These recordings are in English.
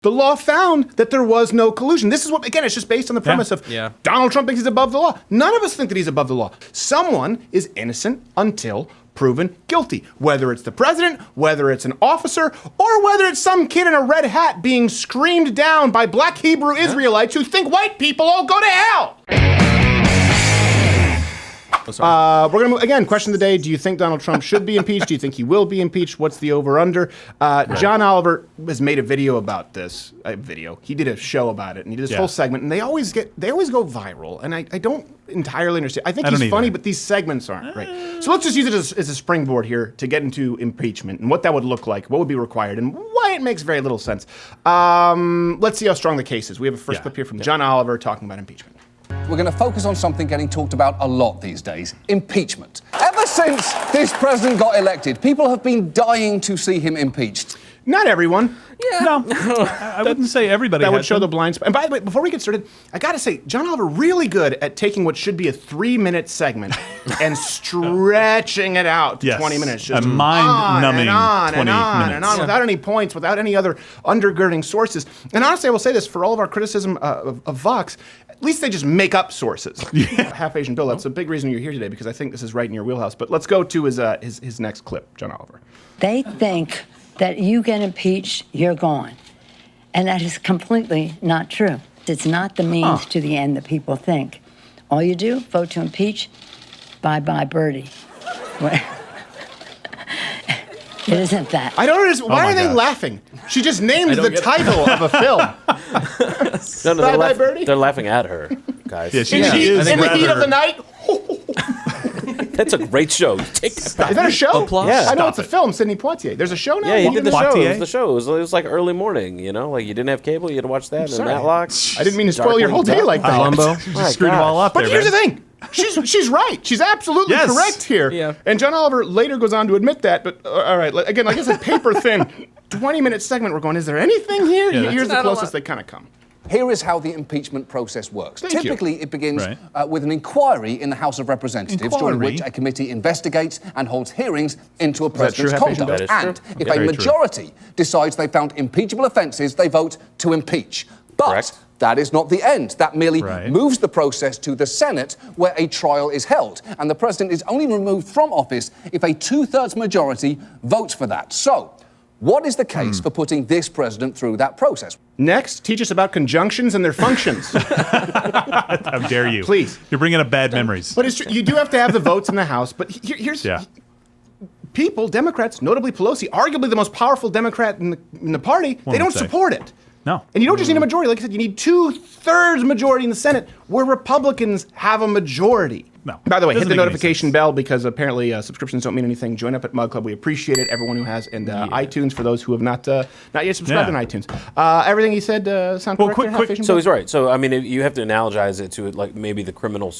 The law found that there was no collusion. This is what, again, it's just based on the premise of Donald Trump thinks he's above the law. None of us think that he's above the law. Someone is innocent until proven guilty. Whether it's the president, whether it's an officer, or whether it's some kid in a red hat being screamed down by black Hebrew Israelites who think white people all go to hell. We're going to move, again, question of the day. Do you think Donald Trump should be impeached? Do you think he will be impeached? What's the over-under? John Oliver has made a video about this. He did a show about it, and he did this whole segment, and they always go viral, and I don't entirely understand. I think he's funny, but these segments aren't, right? So let's just use it as a springboard here to get into impeachment and what that would look like, what would be required, and why it makes very little sense. Let's see how strong the case is. We have a first clip here from John Oliver talking about impeachment. We're going to focus on something getting talked about a lot these days, impeachment. Ever since this president got elected, people have been dying to see him impeached. Not everyone. Yeah. No, I wouldn't say everybody. That would show the blind spot. And by the way, before we get started, I got to say, John Oliver really good at taking what should be a 3-minute segment and stretching it out to 20 minutes. Just a mind-numbing 20 minutes. Without any points, without any other undergirding sources. And honestly, I will say this, for all of our criticism of Vox, at least they just make up sources. Half Asian Bill, that's a big reason you're here today, because I think this is right in your wheelhouse. But let's go to his next clip, John Oliver. They think that you get impeached, you're gone. And that is completely not true. It's not the means to the end that people think. All you do, vote to impeach, bye-bye birdie. It isn't that. I don't understand. Why are they laughing? She just named the title of a film. Bye-bye birdie? They're laughing at her, guys. Yeah, she is in the heat of the night. That's a great show. Take that back. Is that a show? Applause. Yeah. I know it's a film, Sidney Poitier. There's a show now? Yeah, he did the show. Poitier? It was the show. It was like early morning, you know? Like, you didn't have cable, you had to watch that, and Matlock. I didn't mean to spoil your whole day like that. Columbo. Just screwed them all up But there, here's the thing. She's right. She's absolutely correct here. Yeah. And John Oliver later goes on to admit that. But all right, again, like I said, paper thin, 20-minute segment. We're going, is there anything here? Here's the closest they kind of come. Here is how the impeachment process works. Typically, it begins with an inquiry in the House of Representatives, during which a committee investigates and holds hearings into a president's conduct. And if a majority decides they found impeachable offences, they vote to impeach. But that is not the end. That merely moves the process to the Senate, where a trial is held. And the president is only removed from office if a 2/3 majority votes for that. So, what is the case for putting this president through that process? Next, teach us about conjunctions and their functions. How dare you? Please. You're bringing up bad memories. But it's true. You do have to have the votes in the House. But here's... People, Democrats, notably Pelosi, arguably the most powerful Democrat in the party, they don't support it. No. And you don't just need a majority. Like I said, you need 2/3 majority in the Senate, where Republicans have a majority. No. By the way, hit the notification bell, because apparently subscriptions don't mean anything. Join up at Mug Club. We appreciate it, everyone who has. And iTunes, for those who have not yet subscribed on iTunes. Everything he said sound correct? Quick. So he's right. So, I mean, you have to analogize it to like maybe the criminal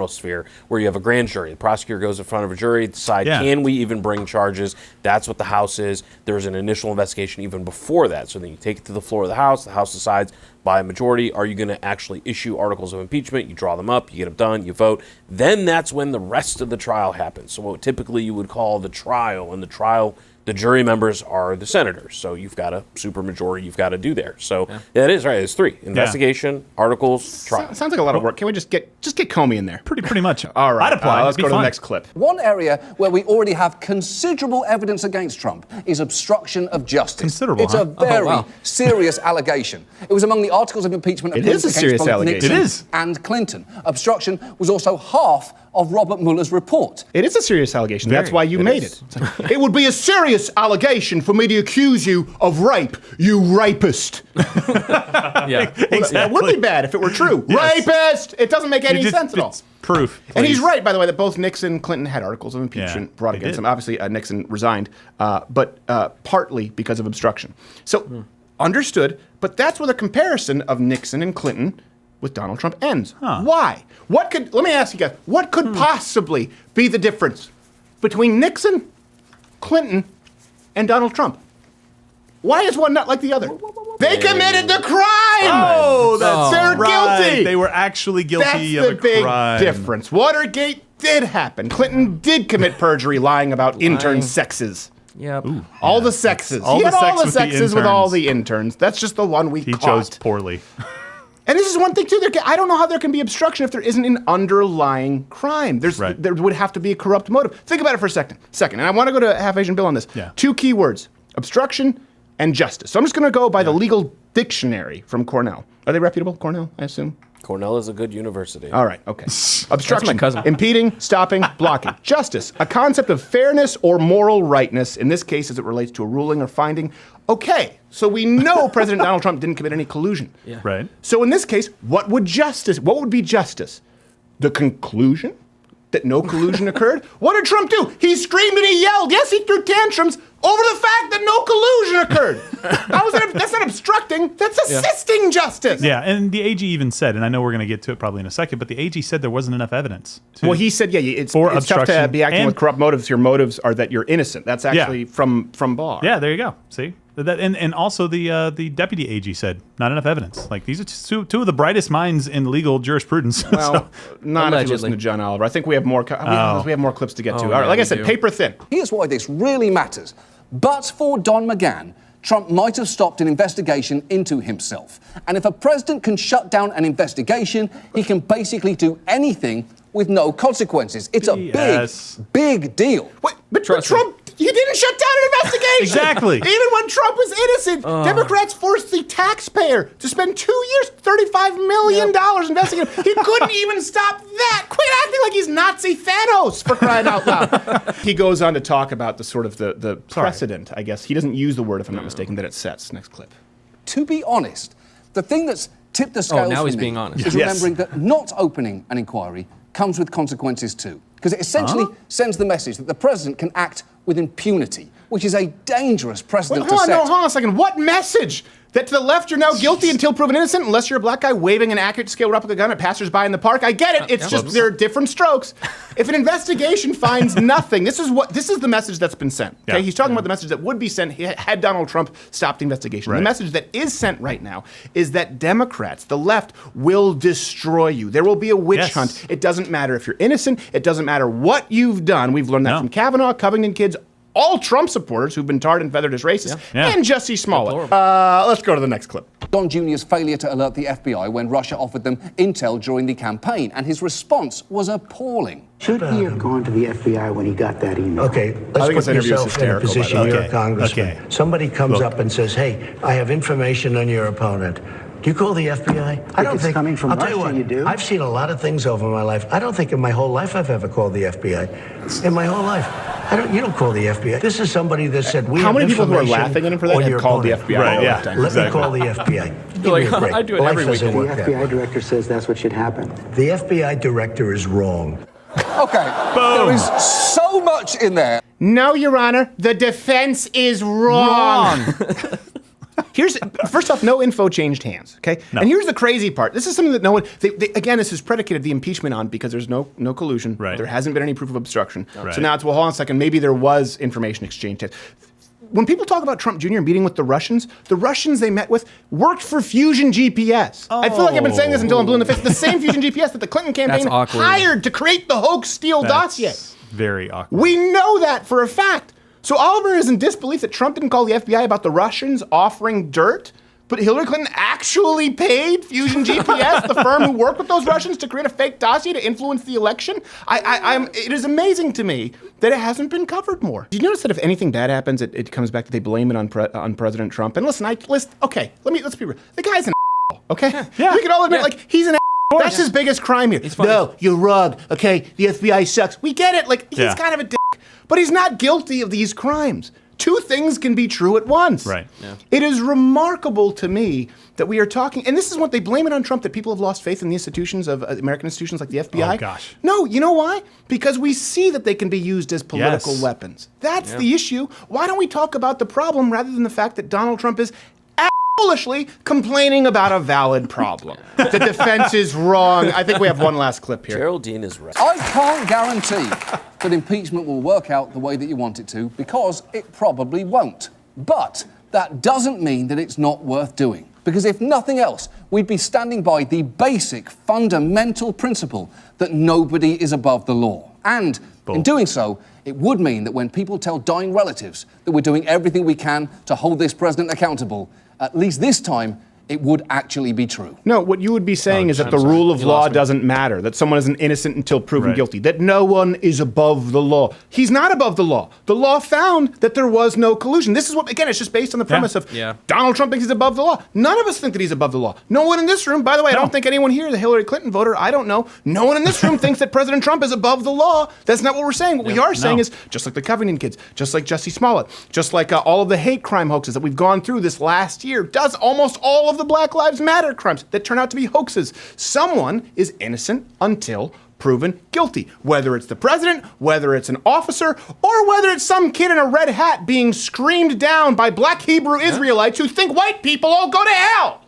sphere, where you have a grand jury. The prosecutor goes in front of a jury, decide, can we even bring charges? That's what the House is. There's an initial investigation even before that. So then you take it to the floor of the House decides, by a majority, are you going to actually issue articles of impeachment? You draw them up, you get them done, you vote. Then that's when the rest of the trial happens. So what typically you would call the trial, and the jury members are the senators. So you've got a supermajority you've got to do there. So that is right. It's 3: investigation, articles, trial. Sounds like a lot of work. Can we just get Comey in there? Pretty much. All right. I'd apply. Let's go to the next clip. One area where we already have considerable evidence against Trump is obstruction of justice. Considerable, It's a very serious allegation. It was among the articles of impeachment It is a serious allegation. Nixon It is. and Clinton. Obstruction was also half of Robert Mueller's report. It is a serious allegation. That's why you made it. It would be a serious allegation for me to accuse you of rape, you rapist. That would be bad if it were true. Yes. Rapist! It doesn't make any sense at all. It's proof. Please. And he's right, by the way, that both Nixon and Clinton had articles of impeachment brought against him. Obviously, Nixon resigned, but partly because of obstruction. So, understood, but that's where the comparison of Nixon and Clinton with Donald Trump ends. Why? Let me ask you guys, what could possibly be the difference between Nixon, Clinton, and Donald Trump? Why is one not like the other? They committed the crime! Oh, they're guilty! They were actually guilty of a crime. That's the big difference. Watergate did happen. Clinton did commit perjury lying about intern sexes. Yep. All the sexes. All He the had all sex the with the sexes with all interns. the interns. That's just the one we He caught. chose poorly. And this is one thing too. I don't know how there can be obstruction if there isn't an underlying crime. There would have to be a corrupt motive. Think about it for a second. And I want to go to Half Asian Bill on this. Yeah. 2 key words: obstruction and justice. So I'm just going to go by the legal dictionary from Cornell. Are they reputable, Cornell? I assume. Cornell is a good university. All right, okay. Obstruction, my cousin. impeding, stopping, blocking. Justice, a concept of fairness or moral rightness, in this case as it relates to a ruling or finding. Okay, so we know President Donald Trump didn't commit any collusion. Yeah. Right. So in this case, what would be justice? The conclusion that no collusion occurred? What did Trump do? He screamed and he yelled. Yes, he threw tantrums over the fact that no collusion occurred. That's not obstructing, that's assisting justice. Yeah, and the AG even said, and I know we're going to get to it probably in a second, but the AG said there wasn't enough evidence. Well, he said, it's tough to obstruction be acting and- with corrupt motives. Your motives are that you're innocent. That's actually from Barr. Yeah, there you go. See? And also the deputy AG said not enough evidence. Like these are two of the brightest minds in legal jurisprudence. Well, not if you listen Allegedly. to John Oliver. I think we have more. We have more clips to get to. All right, yeah, like I we said, do. paper thin. Here's why this really matters. But for Don McGahn, Trump might have stopped an investigation into himself. And if a president can shut down an investigation, he can basically do anything with no consequences. It's a Yes. big deal. Wait, but Trust me. Trump, he didn't shut down an investigation. Exactly. Even when Trump was innocent, Democrats forced the taxpayer to spend 2 years, $35 million investigating him. He couldn't even stop that. Quit acting like he's Nazi Thanos, for crying out loud. He goes on to talk about the sort of the precedent, I guess. He doesn't use the word, if I'm not mistaken, that it sets. Next clip. To be honest, the thing that's tipped the scales now for he's me being honest. is Yes. remembering that not opening an inquiry comes with consequences too. Because it essentially sends the message that the president can act with impunity, which is a dangerous precedent to set. Hold on a second. What message? That to the left you're now guilty until proven innocent, unless you're a black guy waving an accurate scale replica gun at passersby in the park. I get it. It's just there are different strokes. If an investigation finds nothing, this is the message that's been sent. Okay, he's talking about the message that would be sent had Donald Trump stopped the investigation. Right. The message that is sent right now is that Democrats, the left, will destroy you. There will be a witch hunt. It doesn't matter if you're innocent. It doesn't matter what you've done. We've learned that from Kavanaugh, Covington kids. All Trump supporters who've been tarred and feathered as racist, and Jussie Smollett. Let's go to the next clip. Don Jr.'s failure to alert the FBI when Russia offered them intel during the campaign, and his response was appalling. Should he have gone to the FBI when he got that email? Okay, I think let's this put interview is yourself in a hysterical, by the position way. you're Okay, a congressman. okay. Somebody comes Look. up and says, hey, I have information on your opponent. Do you call the FBI? I don't it's think coming from I'll tell you Russia, what, you do? I've seen a lot of things over my life. I don't think in my whole life I've ever called the FBI. In my whole life. You don't call the FBI. This is somebody that said we How have many people who are information laughing at him for that on have your called the opponent. FBI? Right, all yeah. the time? Let me Exactly. call the FBI. Give Like, me a break. I do it Life every doesn't weekend. work The that way. FBI director says that's what should happen. The FBI director is wrong. Okay, there is so much in there. No, Your Honor, the defense is wrong. First off, no info changed hands, okay? No. And here's the crazy part. This is something that no one, again, this is predicated the impeachment on because there's no collusion. Right. There hasn't been any proof of obstruction. Right. So now it's, well, hold on a second, maybe there was information exchanged. When people talk about Trump Jr. meeting with the Russians they met with worked for Fusion GPS. I feel like I've been saying this until I'm blue in the face. The same Fusion GPS that the Clinton campaign That's awkward. hired to create the hoax Steele dossier. Very awkward. We know that for a fact. So Oliver is in disbelief that Trump didn't call the FBI about the Russians offering dirt, but Hillary Clinton actually paid Fusion GPS, the firm who worked with those Russians, to create a fake dossier to influence the election. It is amazing to me that it hasn't been covered more. Do you notice that if anything bad happens, it comes back that they blame it on President Trump? And listen, let's be real. The guy's an okay? Yeah. We can all admit, like, he's an That's his biggest crime here. funny. No, you're wrong. Okay, the FBI sucks. We get it. Like, he's kind of a dick. But he's not guilty of these crimes. Two things can be true at once. Right. Yeah. It is remarkable to me that we are talking, and this is what they blame it on Trump, that people have lost faith in the institutions of American institutions like the FBI. Oh, gosh. No, you know why? Because we see that they can be used as political Yes. weapons. That's the issue. Why don't we talk about the problem rather than the fact that Donald Trump is foolishly complaining about a valid problem? The defense is wrong. I think we have one last clip here. Geraldine is right. I can't guarantee that impeachment will work out the way that you want it to, because it probably won't. But that doesn't mean that it's not worth doing. Because if nothing else, we'd be standing by the basic fundamental principle that nobody is above the law. And In doing so, it would mean that when people tell dying relatives that we're doing everything we can to hold this president accountable, at least this time, it would actually be true. No, what you would be saying is that the rule of law doesn't matter, that someone isn't innocent until proven guilty, that no one is above the law. He's not above the law. The law found that there was no collusion. This is what, again, it's just based on the premise of Donald Trump thinks he's above the law. None of us think that he's above the law. No one in this room, by the way, I don't think anyone here is a Hillary Clinton voter. I don't know. No one in this room thinks that President Trump is above the law. That's not what we're saying. What we are saying is, just like the Covington kids, just like Jussie Smollett, just like all of the hate crime hoaxes that we've gone through this last year, does almost all of the Black Lives Matter crimes that turn out to be hoaxes. Someone is innocent until proven guilty. Whether it's the president, whether it's an officer, or whether it's some kid in a red hat being screamed down by black Hebrew Israelites who think white people all go to hell.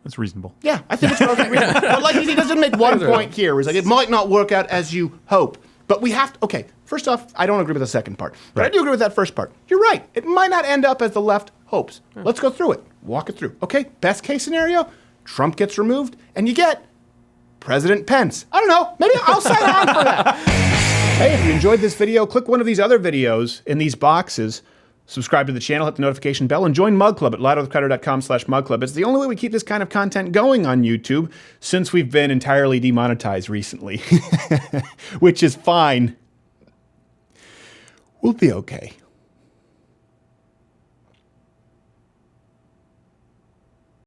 That's reasonable. Yeah, I think it's perfectly reasonable. But like he doesn't make one point here. He's like, it might not work out as you hope. But we have to, okay, first off, I don't agree with the second part. But I do agree with that first part. You're right. It might not end up as the left hopes. Let's go through it. Walk it through. Okay, best case scenario, Trump gets removed, and you get President Pence. I don't know. Maybe I'll sign on for that. Hey, if you enjoyed this video, click one of these other videos in these boxes. Subscribe to the channel, hit the notification bell, and join Mug Club at louderwithcrowder.com/mugclub. It's the only way we keep this kind of content going on YouTube since we've been entirely demonetized recently, which is fine. We'll be okay.